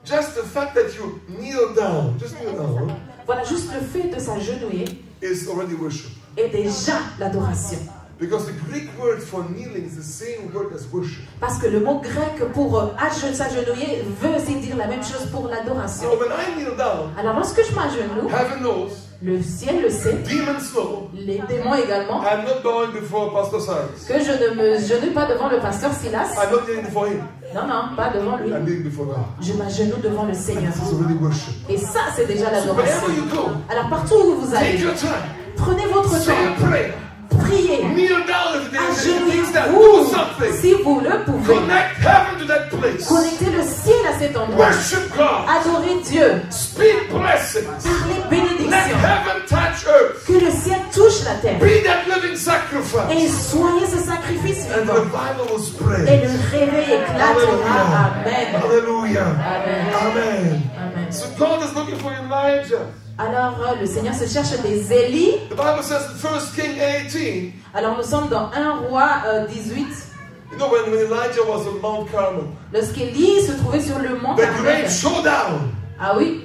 Just the fact that you kneel down, just kneel down, Voilà, juste le fait de s'agenouiller is already worship. est déjà l'adoration. Because the Greek word for kneeling is the same word as worship. Parce que le mot grec pour s'agenouiller veut aussi dire la même chose pour l'adoration. So when I kneel down, Alors lorsque je m'agenouille, heaven knows, le ciel le sait, demons know, les démons également, I'm not bowing before Pastor Cyrus. que je ne me genouille pas devant le pasteur Silas. I'm not kneeling before him. Non, non, pas devant lui. I'm kneeling before God. Je m'agenouille devant le Seigneur. This is already worship. Et ça, c'est déjà So l'adoration. wherever you go, Alors partout où vous take allez, your time. prenez votre Say a temps, prayer. priez, Kneel down if there's things that do agenouillez-vous something. si vous le pouvez. Connect heaven to that place. Connectez le ciel à cet endroit. Worship God. Adorez Dieu. Speak blessings. Parlez Let bénédiction. heaven touch earth. Que le ciel touche la terre. Be that living Et sacrifice. soyez ce sacrifice And vivant. revival will Et spread. le réveil éclatera. Amen. Hallelujah. Amen. Amen. Amen. So God is looking for Elijah. Alors le Seigneur se cherche des Élis. The Bible says in 1 King 18, Alors nous sommes dans 1 roi 18. you know, when Elijah was on Mount Carmel, Lorsqu'Élie se trouvait sur le mont the Carmel. great showdown, Ah oui,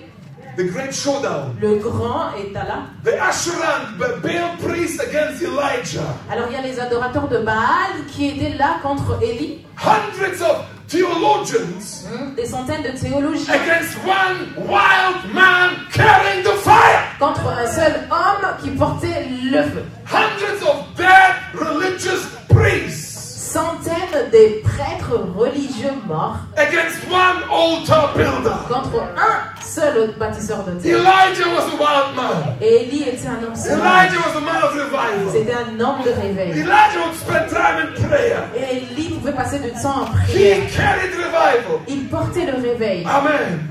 the great showdown, le grand état là. the Asherah, the Baal priest against Elijah, Alors il y a les adorateurs de Baal qui étaient là contre Élie. hundreds of theologians Des centaines de théologiens against one wild man carrying the fire. contre un seul homme qui portait le feu. Hundreds of dead religious priests Centaines des prêtres religieux morts against one altar builder. contre un seul bâtisseur de terre. Elijah was a wild man. Et Élie était un homme sauvage. Elijah was a man of revival. C'était un homme de réveil. Elijah would spend time in prayer. Et Élie pouvait passer du temps en He prière. carried revival. Il portait le réveil. Amen.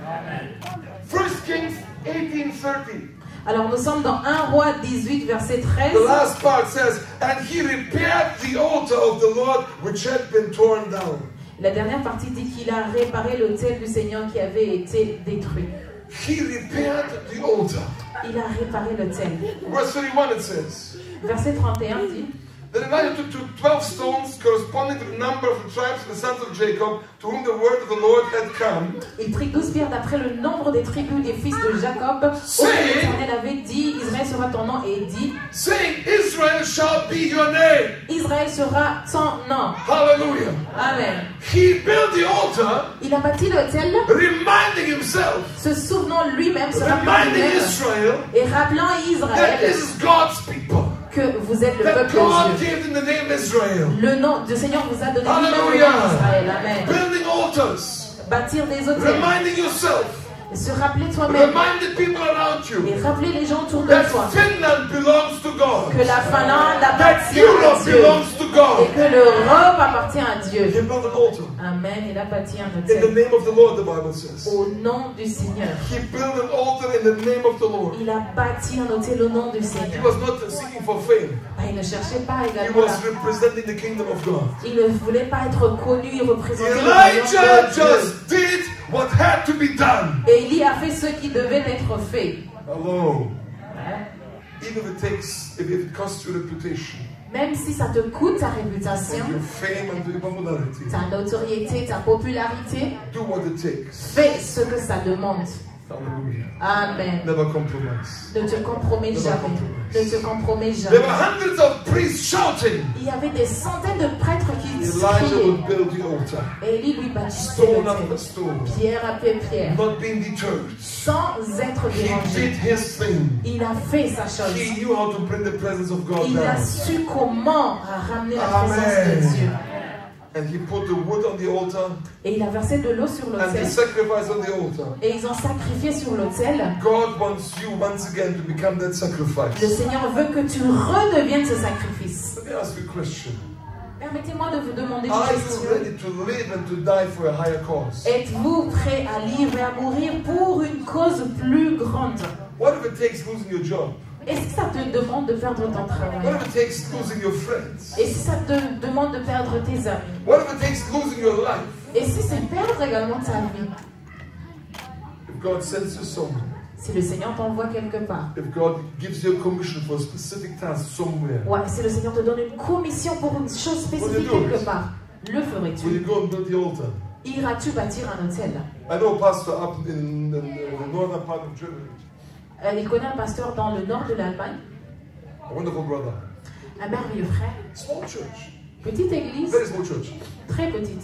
1 Kings 18:30. Alors nous sommes dans 1 roi 18 verset 13. The last part says, and he repaired the altar of the Lord which had been torn down. La dernière partie dit qu'il a réparé l'autel du Seigneur qui avait été détruit. He repaired the altar. Il a réparé l'autel. Verse 31 it says, Verset 31 dit, then Elijah took 12 stones corresponding to the number of the tribes of the sons of Jacob, to whom the word of the Lord had come. il prit 12 pierres d'après le nombre des tribus des fils de Jacob. Auquel l'Éternel avait dit, Israël sera ton nom, et dit, Saying, Israel shall be your name. Israël sera ton nom. Hallelujah. Amen. He built the altar, Il a bâti l'autel, reminding himself, se souvenant lui-même, se rappelant reminding lui-même, Israel et rappelant that Israël this is God's people. que vous êtes le That peuple God de Dieu. gave them the name Israel. Le nom du Seigneur vous a donné lui-même le nom Hallelujah. d'Israël. Amen. Building altars, Bâtir des hôtels, reminding yourself, se rappeler toi-même remind the people around et you rappeler les gens autour de that toi Finland belongs to God. God. Que la Finlande That appartient à Europe Dieu. belongs to Et God. que l'Europe appartient à Dieu. He built an altar. Amen. Il a bâti un In the hôtel. name of the Lord, the Bible says. Au nom du Seigneur. He built an altar in the name of the Lord. Il a bâti un hôtel au nom du He Seigneur. was not seeking for fame. Ah, il ne cherchait pas He également was la... representing the kingdom of God. Il ne voulait pas être connu, il représentait le royaume Elijah de Dieu. just did what had to be done. Et Élie a fait ce qui devait être fait. Hello. Hein? Even if it costs you reputation, Même si ça te coûte ta réputation, and your fame and your popularity, ta notoriété, ta popularité, do what it takes. fais ce que ça demande. Hallelujah. Amen. Never compromise. Ne te compromets jamais. Ne te compromets There jamais. were hundreds of priests shouting. Il y avait des centaines de prêtres qui Elijah criaient. would build the altar, Et Élie lui bâtissait stone after l'autel, stone, pierre après pierre, not being deterred. sans être He dérangé. did his thing. Il a fait sa chose. He knew how to bring the presence of God Il a down. su comment ramener la Amen. présence de Dieu. And he put the wood on the altar Et il a versé de l'eau sur and the l'autel. sacrifice on the altar. Et ils ont sacrifié sur l'autel. God wants you once again to become that Le sacrifice. Seigneur veut que tu redeviennes ce sacrifice. Let me ask you a question. Permettez-moi de vous demander une Are question. you ready to live and to die for a higher cause? Êtes-vous prêt à vivre et à mourir pour une cause plus grande? What if it takes losing your job? Est-ce que ça te demande de perdre ton What travail? if it takes losing your friends? Et si ça te demande de perdre tes amis? What if it takes losing your life? Et si c'est perdre également ta vie? If God sends you somewhere, Si le Seigneur t'envoie quelque part. if God gives you a commission for a specific task somewhere, Ouais, si le Seigneur te donne une commission pour une chose spécifique Will you do quelque it? part, le will you ferais-tu? go and build the altar? Iras-tu bâtir un hôtel? I know a pastor up in the northern part of Germany, Il connaît un pasteur dans le nord de l'Allemagne, a wonderful brother. un merveilleux frère. Small church, Petite église, very small church, très petite.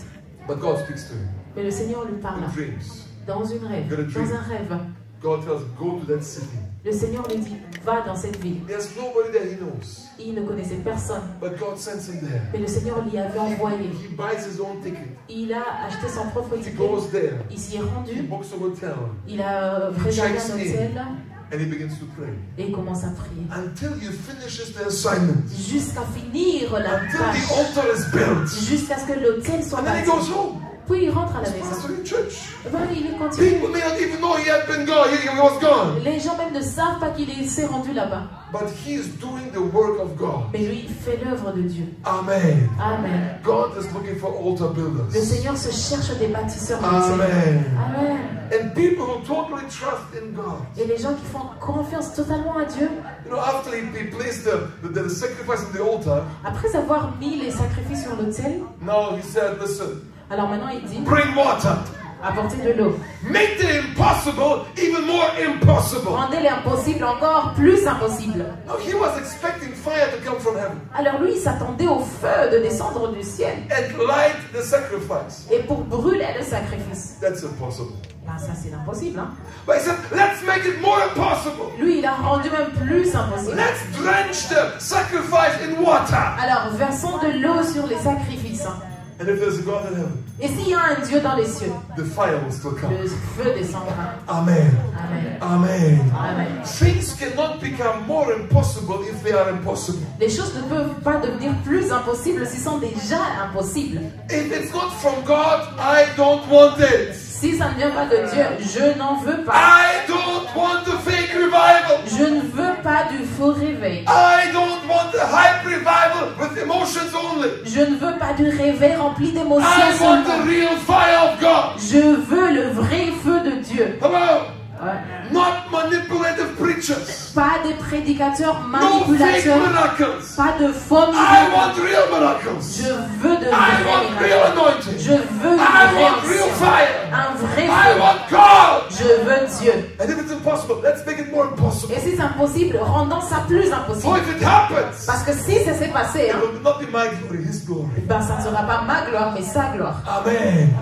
but God speaks to him Mais le Seigneur lui parle in dreams. dans une rêve, Good dream. dans un rêve. God tells him, go to that city. Le Seigneur lui dit, va dans cette ville. There's nobody there he knows, Il ne connaissait personne, but God sends him there. mais le Seigneur l'y avait envoyé. He buys his own ticket. Il a acheté son propre He ticket. goes there. Il s'y est He rendu. books a hotel Il a réservé checks un in. hôtel and he begins to pray et il commence à prier. until he finishes the assignment, Jusqu'à finir la until the tâche. altar is built. Jusqu'à ce que l'hôtel soit And then he bâti. goes home. Puis il rentre à la He's maison. pastor in church. Ben, il continue. People may not even know he had been gone. He was gone. Les gens même ne savent pas qu'il s'est rendu là-bas. But he is doing the work of God. Mais lui, il fait l'œuvre de Dieu. Amen. Amen. God is looking for altar Le builders. Seigneur se cherche des bâtisseurs d'hôtels. Amen. Amen. And people who totally trust in God. Et les gens qui font confiance totalement à Dieu, You know, after he placed the sacrifice on the altar, après avoir mis les sacrifices sur l'autel, now he said, listen, alors maintenant il dit, bring water. apportez de l'eau. Make the impossible even more impossible. Rendez l'impossible encore plus impossible. Now he was expecting fire to come from heaven Alors lui, il s'attendait au feu de descendre du ciel. and light the sacrifice. Et pour brûler le sacrifice. That's impossible. Ben ça c'est impossible, hein. But he said, let's make it more impossible. Lui, il a rendu même plus impossible. Let's drench the sacrifice in water. Alors, versons de l'eau sur les sacrifices. Hein. And if there's a God in heaven, Et s'il y a un Dieu dans les cieux, the fire will still come. le feu descendra. Amen. Amen. Amen. Amen. Things cannot become more impossible if they are impossible. Les choses ne peuvent pas devenir plus impossibles s'ils sont déjà impossibles. If it's not from God, I don't want it. Si ça ne vient pas de Dieu, je n'en veux pas. I don't want the fake revival. Je ne veux pas du faux réveil. I don't want the hype revival with emotions only. Je ne veux pas du réveil rempli d'émotions I want the seulement. real fire of God. Je veux le vrai feu de Dieu. Hello? Ouais. Not manipulative preachers. Pas des prédicateurs No fake manipulateurs. miracles. Pas de faux I miracles. want real miracles. Je veux de I vrais want real miracles. anointing. Je veux une I vraie want real onction. fire. Un vrai I feu. want God. Je veux Dieu. And if it's impossible, let's make it more impossible. Et si c'est impossible, rendons ça plus So impossible. if it happens, Parce que si ça s'est passé, it hein, will not be my glory, His glory. ben ça ne sera pas ma gloire, mais sa gloire. Amen.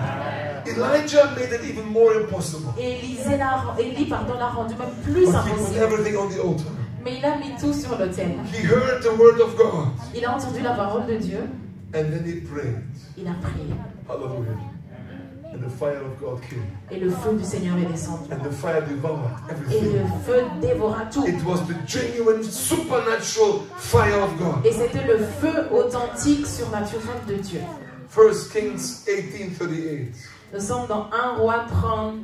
Elijah made it even more impossible. Et Élie l'a rendu même plus But he put impossible. everything on the altar. Mais il a mis tout sur l'autel. He heard the word of God. Il a entendu la parole de Dieu. And then he prayed. Il a prié. Hallelujah. And the fire of God came. Et le feu du Seigneur est descendu. And the fire devoured Et everything. le feu dévora tout. It was the genuine supernatural fire of God. Et c'était le feu authentique, surnaturel de Dieu. 1 Kings 18:38. Nous sommes dans 1 Roi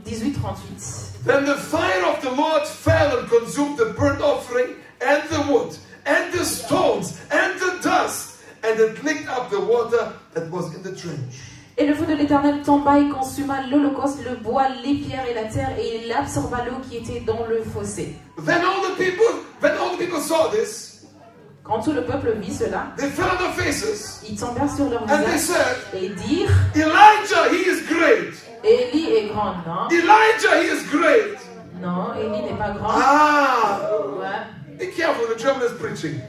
18-38. Then the fire of the Lord fell and consumed the burnt offering and the wood and the stones and the dust, and it licked up the water that was in the trench. Et le feu de l'Éternel tomba et consuma l'holocauste, le bois, les pierres et la terre, et il absorba l'eau qui était dans le fossé. When all the people saw this, Quand tout le peuple vit cela, they fell on their faces ils tombèrent sur leur and they visage said, et dirent, Elijah, he is great. Élie est grand, non? Elijah, he is great. Non, Élie n'est pas grand. Ah, Ouais. be careful, the German is preaching.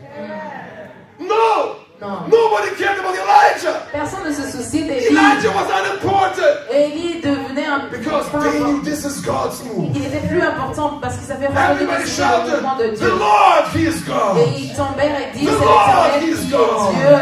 No, Non. nobody cared about Elijah. Personne ne se souciait d'Élie. Elijah was unimportant Élie devenait un because they knew this is God's move. Il était plus important parce qu'ils avaient reconnu Everybody que c'était le shouted, mouvement de the Dieu. Lord, he is God. Et ils tombèrent et disent, The c'est Lord, l'Éternel he qui is est God. Dieu.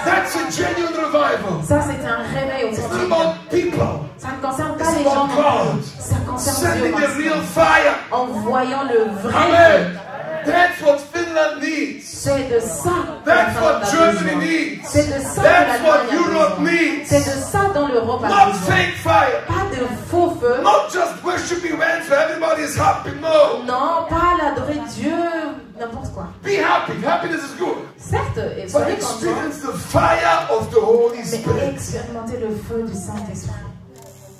That's a genuine revival. Ça, c'est un réveil It's not authentique. about people. Ça ne concerne pas It's les gens about non God. plus. Ça concerne Dieu Sending the real parce fire. en voyant le vrai feu. Amen. That's what Finland needs. C'est de ça que la That's Finlande what a Germany besoin. needs. C'est de ça que That's what l'Allemagne a Europe besoin. needs. C'est de ça dont l'Europe a Not besoin. fake fire. Pas de faux feu. Not just worshiping events where everybody is happy. No. Non, pas l'adorer Dieu, n'importe quoi. Be happy. Happiness is good. Certes, et But soyez contents, experience the fire of the Holy mais Spirit. expérimentez le feu du Saint-Esprit.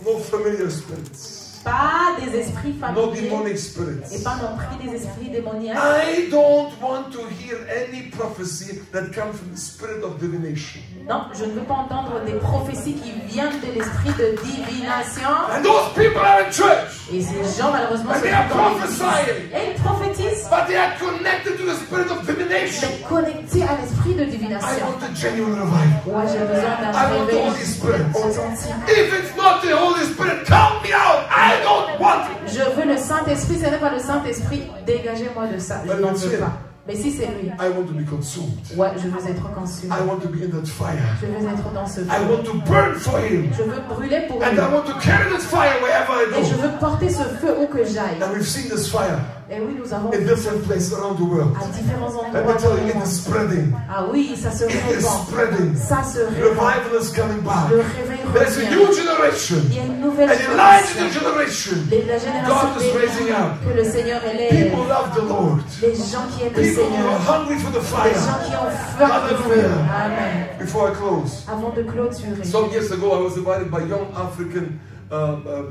No familiar spirits. Pas des esprits No familiers demonic et spirits. pas non plus des esprits démoniaques. I don't want to hear any prophecy that comes from the spirit of divination. Non, je ne veux pas entendre des prophéties qui viennent de l'esprit de divination. And those people are in church. Et ces gens, malheureusement, And se they are trouvent dans l'église. prophesying. Et ils prophétisent, But they are connected to the spirit of divination. mais connectés à l'esprit de I divination. want a genuine revival. Moi, j'ai besoin I d'un want the réveil Holy Spirit. authentique. If it's not the Holy Spirit, count me out. I don't want it. Je veux le Saint-Esprit, ce n'est pas le Saint-Esprit. Dégagez-moi de ça, je n'en veux pas. Mais si c'est lui, I want to be consumed. ouais, je veux être consumé. I want to be in that fire. Je veux être dans ce I feu. want to burn for Him. Je veux brûler pour And lui. I want to carry that fire wherever I Et je go. veux porter ce feu où que j'aille. And we've seen this fire Et oui, nous avons in different places around the world. à différents Let me endroits. tell you, it is spreading. Ah oui, ça se It is répand. spreading. Ça se répand. Revival is coming back. Le réveil There's a revient. new generation. Il y a une nouvelle An Elijah génération. generation. La génération God is raising up. que le Seigneur élève. People love the Lord. Les gens qui aiment le People who Seigneur. are hungry for the Les fire. gens qui ont faim du feu. Hallelujah. Amen. Before I close, Avant de clôturer. some years ago I was invited by young African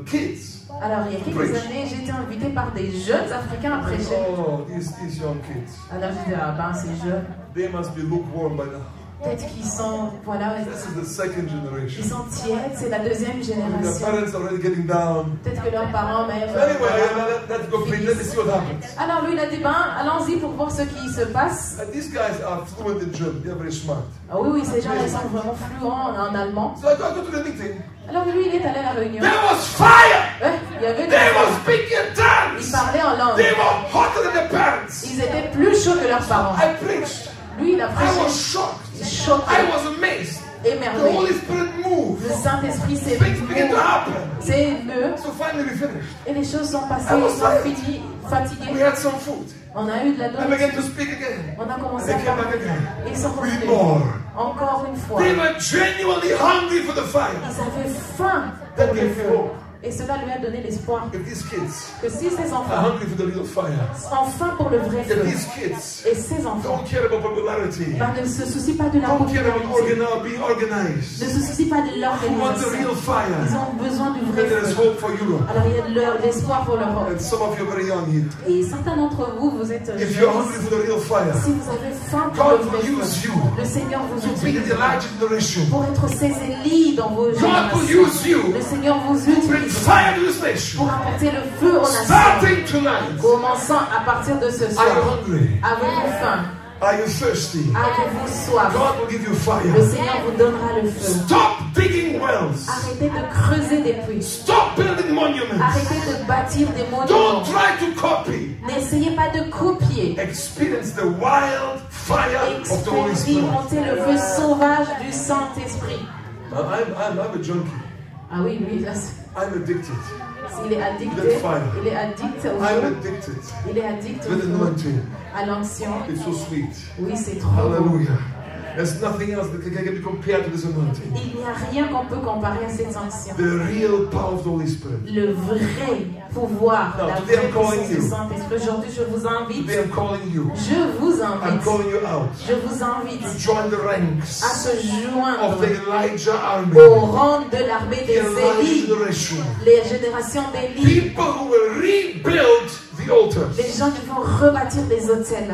kids. Alors, il y a quelques années, j'ai été invitée par des jeunes Africains à prêcher. Oh, these young kids. Alors, je disais, ah ben, ces jeunes, They must be lukewarm by now. peut-être qu'ils sont, voilà, This is the second ils generation. sont tièdes, c'est la deuxième Their génération. parents are already getting down. Peut-être que leurs parents, même. Anyway, voilà. let's go preach. Let me see what happens. Alors, lui, il a dit, ben, allons-y pour voir ce qui se passe. And these guys are fluent in German. They are very smart. Ah oui, oui, ces gens-là, ils sont vraiment fluents en allemand. So I go to the meeting. Alors, lui, il est allé à la réunion. There was fire. Ouais, il y avait They were des... speaking in Ils tongues. parlaient en langue. They were hotter than the parents. Ils étaient plus chauds que leurs parents. I preached. Lui, il a I was prêché. shocked. Choqué, I was amazed. The Holy émerveillé. Spirit Le moved. Saint-Esprit s'est Things began to ému. happen. C'est ému. So finally we finished. Et les choses sont passées. I was Ils sont tired. finis, We fatigués. had some food. On a eu de la I began nourriture. to speak again. On a commencé They à came back parler. again. Et ils sont With revenus. more. Encore une fois. They were genuinely hungry for the fire. Ils avaient faim That pour le gave me feu. hope. Et cela lui a donné l'espoir If these kids que si ces are enfants hungry for the real fire, ont faim pour le vrai if feu, these kids et ces enfants don't care about popularity, ben, ne se soucient pas de la don't care about popularité, being organized, ne se soucient pas de who want the l'organisation. real Ils fire, ont besoin du vrai then there is feu. hope for Europe. Alors il y a de l'espoir pour l'Europe. And some of you are very young here. Et certains d'entre vous, vous êtes If you're hungry jeunes. for the real fire, Si vous avez faim pour le God vrai will use feu, you le Seigneur vous to be utilise the Elijah generation. pour être ces Élis dans vos God will générations. use you Le Seigneur vous to bring utilise fire to this nation. pour apporter le feu aux nations. Starting tonight. Commençant à partir de ce Are you soir. hungry? Avez-vous faim? Are you thirsty? Avez-vous soif? God will give you Le fire. Seigneur vous donnera le feu. Stop digging wells. Arrêtez de creuser des puits. Stop building monuments. Arrêtez de bâtir des monuments. Don't try to copy. N'essayez pas de copier. Experience the wild fire of the Holy Spirit. Expérimentez le feu sauvage du Saint-Esprit. I'm a junkie. Ah oui, lui, là, I'm addicted. il est addicté. Il est addict au I'm feu. addicted Il est addict to the anointing. à l'onction. It's so sweet. Oui, c'est trop beau. Hallelujah. There's nothing else that can be compared to this anointing. Il n'y a rien qu'on peut comparer à cette onction. The real power of the Holy Spirit. Le vrai pouvoir, Now, la today vraie I'm calling puissance du you. Saint-Esprit. Aujourd'hui, je vous invite. Today I'm calling you. Je vous I'm invite. calling you out Je vous invite to join the à ranks se of joindre the Elijah army. au rang de l'armée The des Elijah Élis, generation. les générations d'Élie, People who will rebuild the altars. les gens qui vont rebâtir des hôtels,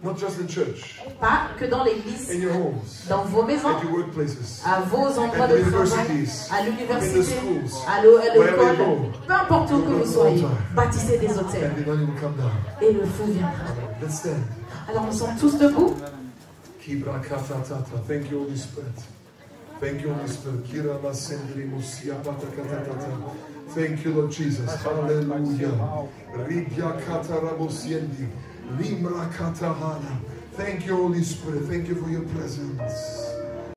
Not just in church, pas que dans l'église, in your homes, dans vos maisons, at your workplaces, à vos endroits at de the travail, universities, à in the l'université, schools, à wherever you l'école, go. peu importe où que vous soyez, bâtissez des hôtels and the anointing will come down. et le feu viendra. Let's stand. Alors nous sommes tous debout. Thank you, Holy Spirit. Thank you, Holy Spirit. Thank you, Lord Jesus. Hallelujah. Thank you, Holy Spirit. Thank you for your presence.